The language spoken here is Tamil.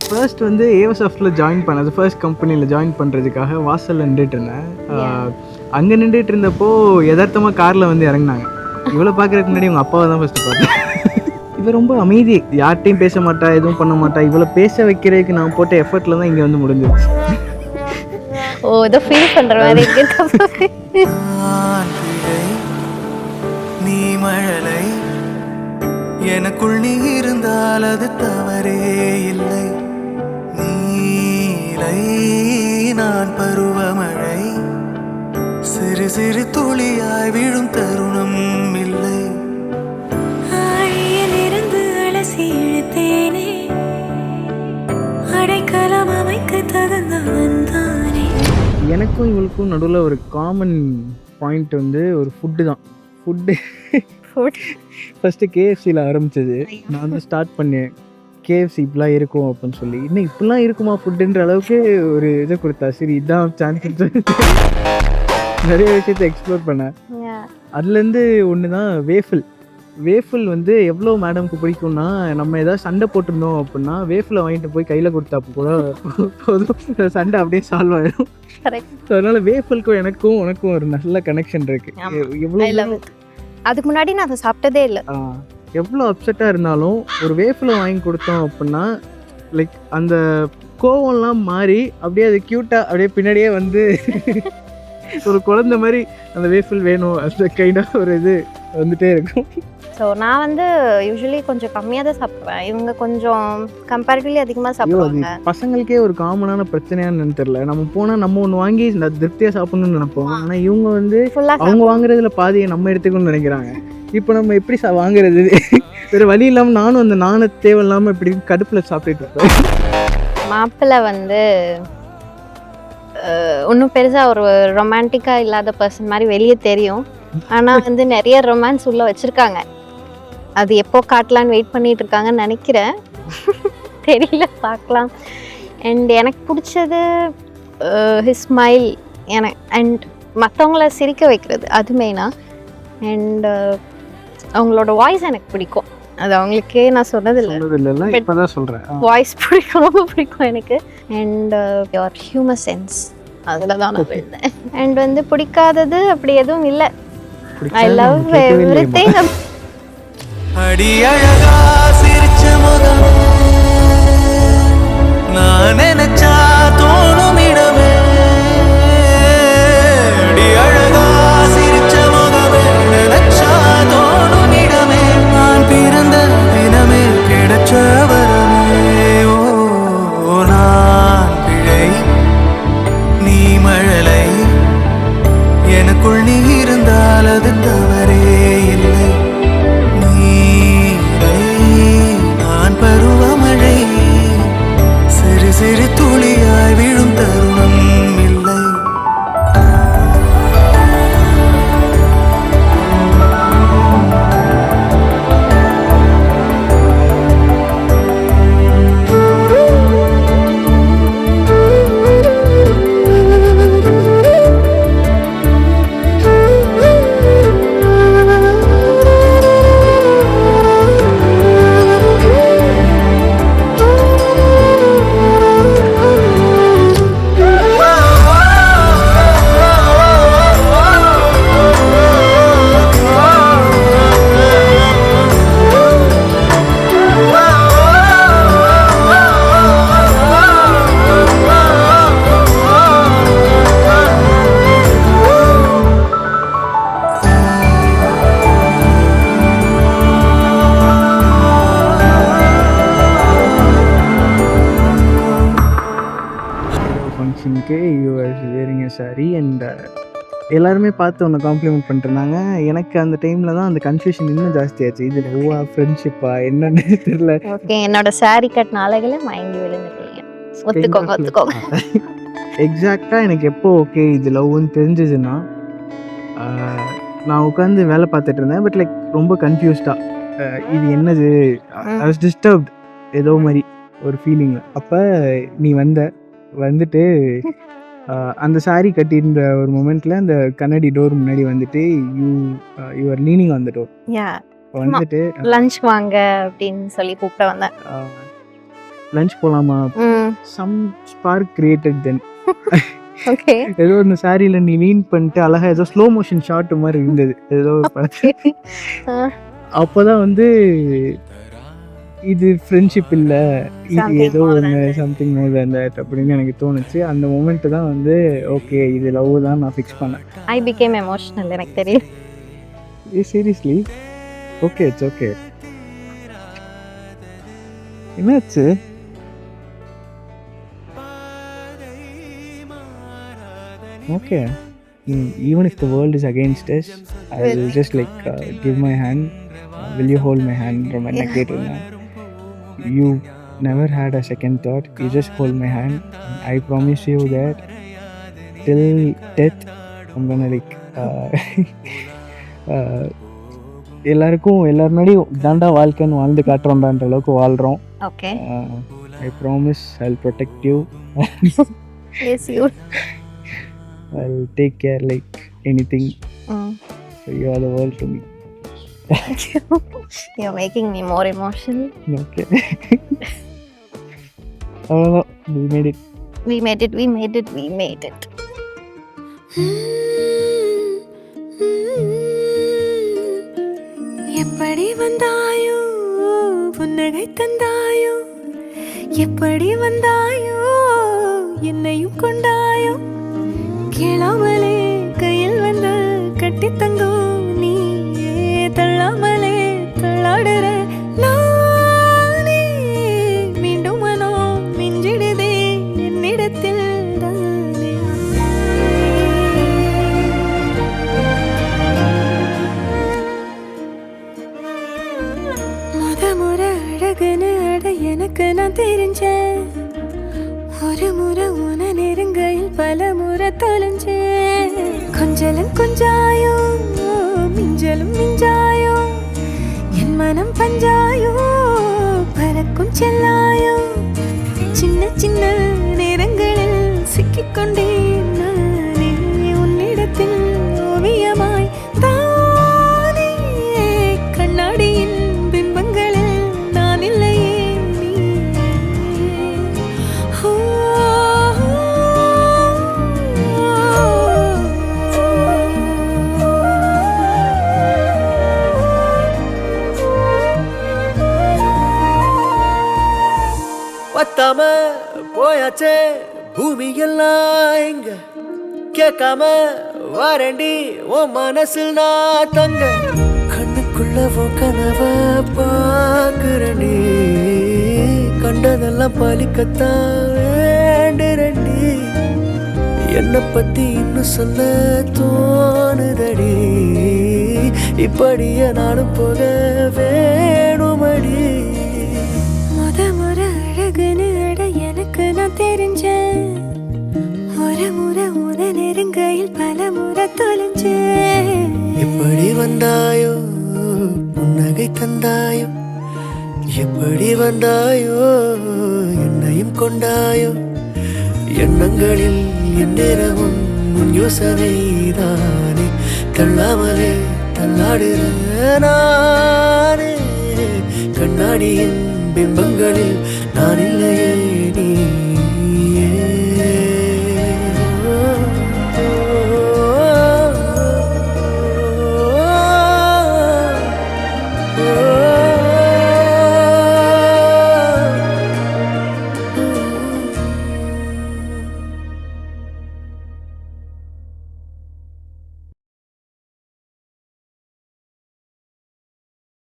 ஃபர்ஸ்ட் வந்து ஏவசாஃப்டில் ஜாயின் பண்ணது, ஃபர்ஸ்ட் கம்பெனியில் ஜாயின் பண்ணுறதுக்காக வாசலில் நின்றுட்டு இருந்தேன். அங்கே நின்றுட்டு இருந்தப்போ யதார்த்தமாக காரில் வந்து இறங்கினாங்க. இவ்வளோ பார்க்குறதுக்கு முன்னாடி உங்கள் அப்பாவை தான் ஃபஸ்ட்டு பார்த்தேன். இவ ரொம்ப அமைதி, யார்கிட்டையும் பேச மாட்டா, எதுவும் பண்ண மாட்டா. இவ்வளோ பேச வைக்கிறதுக்கு நான் போட்ட எஃபர்ட்டில் தான் இங்கே வந்து முடிஞ்சிருச்சு. ஓ, ஏதோ ஃபீல் பண்ணுற மாதிரி இருக்கு. நீ மழலை, எனக்குள் நீ இருந்தால் அது தவறே இல்லை. நீலை, நான் பருவமழை, சிறு சிறு துளியாய் விழும் தருணம் இல்லை. ஆழியிலிருந்து அலசி இழுத்தேனே, அடைக்கலம் அமைக்க தகுந்தவன் தானே. எனக்கும் இவளுக்கும் நடுவில் ஒரு காமன் பாயிண்ட் வந்து ஒரு ஃபுட்டு தான். ஃபுட்டு ஃபஸ்ட்டு கேஎஃப்சியில் ஆரம்பித்தது. நான் தான் ஸ்டார்ட் பண்ணேன், கேஎஃப்சி இப்படிலாம் இருக்கும் அப்படின்னு சொல்லி. இன்னும் இப்படிலாம் இருக்குமா ஃபுட்டுன்ற அளவுக்கு ஒரு இதை கொடுத்தா. சரி, இதான் சான்ஸ். நிறைய விஷயத்தை எக்ஸ்ப்ளோர் பண்ணேன். அதுலேருந்து ஒன்று தான் வேஃபில் வந்து எவ்வளோ மேடம்க்கு பிடிக்கும்னா, நம்ம ஏதாவது சண்டை போட்டிருந்தோம் அப்படின்னா வேஃபில் வாங்கிட்டு போய் கையில் கொடுத்தாப்போ கூட போதும், சண்டை அப்படியே சால்வ் ஆகிடும். ஸோ அதனால் வேஃபிலுக்கும் உனக்கும் ஒரு நல்ல கனெக்ஷன் இருக்குது. எவ்வளோ அதுக்கு முன்னாடி நான் அதை சாப்பிட்டதே இல்லை. எவ்வளோ அப்செட்டாக இருந்தாலும் ஒரு வேஃபில் வாங்கி கொடுத்தோம் அப்படின்னா லைக் அந்த கோவம்லாம் மாறி அப்படியே அது க்யூட்டாக அப்படியே பின்னாடியே வந்து ஒரு குழந்தை மாதிரி அந்த வேஃபில் வேணும், அந்த கைண்டாக ஒரு இது வந்துட்டே இருக்கும். ஸோ நான் வந்து யூஸ்வலி கொஞ்சம் கம்மியாக தான் சாப்பிடுவேன். இவங்க கொஞ்சம் கம்பேரிட்டிவ்லி அதிகமாக சாப்பிடுவாங்க. பசங்களுக்கே ஒரு காமனான பிரச்சனையான்னு தெரியல. நம்ம போனால் நம்ம ஒன்று வாங்கி திருப்தியாக சாப்பிடணும்னு நினைப்போம். ஆனால் இவங்க வந்து அவங்க வாங்குறதுல பாதியை நம்ம எடுத்துக்கணும்னு நினைக்கிறாங்க. இப்போ நம்ம எப்படி வாங்குறது? வேறு வழி இல்லாமல் நானும் அந்த நாண தேவையில்லாமல் இப்படி கடுப்பில் சாப்பிட்டுட்டு இருப்பேன். மாப்பிள்ளை வந்து இன்னும் பெருசாக ஒரு ரொமான்டிக்காக இல்லாத பர்சன் மாதிரி வெளியே தெரியும். ஆனால் வந்து நிறைய ரொமான்ஸ் உள்ள வச்சுருக்காங்க. அது எப்போ காட்டலான்னு வெயிட் பண்ணிட்டு இருக்காங்கன்னு நினைக்கிறேன். தெரியல, பார்க்கலாம். அண்ட் எனக்கு பிடிச்சது ஹிஸ் ஸ்மைல் அண்ட் மற்றவங்கள சிரிக்க வைக்கிறது, அது மெயினாக. அண்ட் அவங்களோட வாய்ஸ் எனக்கு பிடிக்கும். அது அவங்களுக்கே நான் சொன்னதில்லை, இப்போதான் சொல்கிறேன். வாய்ஸ் பிடிக்கும், ரொம்ப பிடிக்கும் எனக்கு. அண்ட் யுவர் ஹியூமர் சென்ஸ், அதில் தான் நான் இருந்தேன். அண்ட் வந்து பிடிக்காதது அப்படி எதுவும் இல்லை. I love everything. அடி அழகா சிரிச்ச முகம், நான் நினைச்சா தோணும் இடமே. அடி அழகா சிரிச்ச முகமே, நினைச்சா தோணும் இடமே. நான் பிறந்த தினமே கிடைச்ச வரமே. ஓ, நான் பிழை, நீ மழலை, எனக்குள் நீ இருந்தால் அது தவறே இல்லை. நீலை, நான் பருவமழை, சிறு சிறு துளியாய் விழும் தருணம் இல்லை. ஃபங்க்ஷனுக்கு you are wearing a sari and எல்லாருமே பார்த்து ஒன்று காம்ப்ளிமெண்ட் பண்ணிட்டுருந்தாங்க. எனக்கு அந்த டைமில் தான் அந்த கன்ஃபியூஷன் இன்னும் ஜாஸ்தியாச்சு. இது லவ்வா ஃப்ரெண்ட்ஷிப்பா என்னன்னு தெரியல. ஓகே, என்னோட சாரி கட்டின அழகில் மயங்கி விழுந்துட்டீங்க. ஒத்துக்கோங்க. எக்ஸாக்டாக எனக்கு எப்போ ஓகே இது லவ்னு தெரிஞ்சதுன்னா, நான் உட்காந்து வேலை பார்த்துட்டு இருந்தேன். பட் லைக் ரொம்ப கன்ஃபியூஸ்டாக இது என்னது, ஐ வாஸ் டிஸ்டர்ப்ட் ஏதோ மாதிரி ஒரு ஃபீலிங்கில். அப்போ நீ வந்துட்டு அந்த சாரி கட்டின்ற ஒரு மொமெண்ட்டில் அந்த கண்ணாடி டோர் முன்னாடி வந்துட்டு you are leaning on the door. வந்துட்டு லஞ்ச் வாங்க அப்படின்னு சொல்லி கூப்பிட வந்தேன். லஞ்ச் போகலாமா, சம் ஸ்பார்க் கிரியேட்டட் தென். ஓகே. ஏதோ இந்த சாரியில் நீ லீன் பண்ணிட்டு அழகாக ஏதோ ஸ்லோ மோஷன் ஷாட் மாதிரி இருந்தது ஏதோ ஒரு படத்தில். அப்போ தான் வந்து இது ஃப்ரெண்ட்ஷிப் இல்லை, இது ஏதோ ஒன்று சம்திங் மோர் தேன் தட் அப்படின்னு எனக்கு தோணுச்சு. அந்த மொமெண்ட்டு தான் வந்து ஓகே இது லவ் தான் நான் ஃபிக்ஸ் பண்ணேன். I became emotional. எனக்கு தெரியும். சீரியஸ்லி? Okay, it's okay. என்னாச்சு? Okay. Even if the world is against us, I will just like give my hand. Will you hold my hand romantically? You never had a second thought. You just hold my hand. I promise you that till death, I'm gonna like எல்லாருக்கும் எல்லார் முன்னாடியும் தாண்டா வாழ்க்கைன்னு வாழ்ந்து காட்டுறோம்டான்ற அளவுக்கு வாழ்கிறோம். Okay. I promise I'll protect you. Yes, you. I'll take care like anything. So you are the world to me. You're making me more emotional. Okay. Oh, we made it. We made it. We made it. We made it. எப்படி வந்தாயோ புன்னகை தந்தாயோ, எப்படி வந்தாயோ என்னையும் கொண்டாயோ, கேளாமலே கையில் வந்து கட்டி தங்கோ நீயே, தள்ளாமலே தள்ளாடுற நானே, மீண்டும் மனோ மிஞ்சிடுதே என்னிடத்தில் தானே. முறை அழகுன்னு அட எனக்கு நான் தெரிஞ்சேன், ஒரு முறை உன நெருங்கையில் பல முறை தொலைஞ்சேன். கொஞ்சலும் கொஞ்சாயோ மிஞ்சலும் மிஞ்சாயோ, என் மனம் பஞ்சாயோ பறக்கும் செல்லாயோ, சின்ன சின்ன நேரங்களில் சிக்கிக்கொண்டேன் நானே உன்னிடத்தில் ஓவியமாய் தானே, கண்ணாடியின் பிம்பங்களில் நான் இல்லையே நீ. பத்தாம போயாச்சே பூமி எல்லாம் எங்க, கேட்காம வாரண்டி உன் மனசில் நான் தங்க, கண்ணுக்குள்ள உன் கனவ பாக்குறண்டி, கண்டதெல்லாம் பலிக்கத்தான் வேண்டுறண்டி, என்னை பத்தி இன்னும் சொல்ல தோணுதடி, இப்படியே நானும் போக வேணுமடி. முறை அழகுன்னு அட எனக்கு நான் தெரிஞ்சேன், ஒரு முறை உன நெருங்கையில் பல முறை தொலைஞ்சேன். எப்படி வந்தாயோ புன்னகை தந்தாயோ, எப்படி வந்தாயோ என்னையும் கொண்டாயோ, எண்ணங்களில் எந்நேரமும் உன் யோசனை தானே, தள்ளாமலே தள்ளாடுற நானே, கண்ணாடியின் பிம்பங்களில் நான் இல்லையே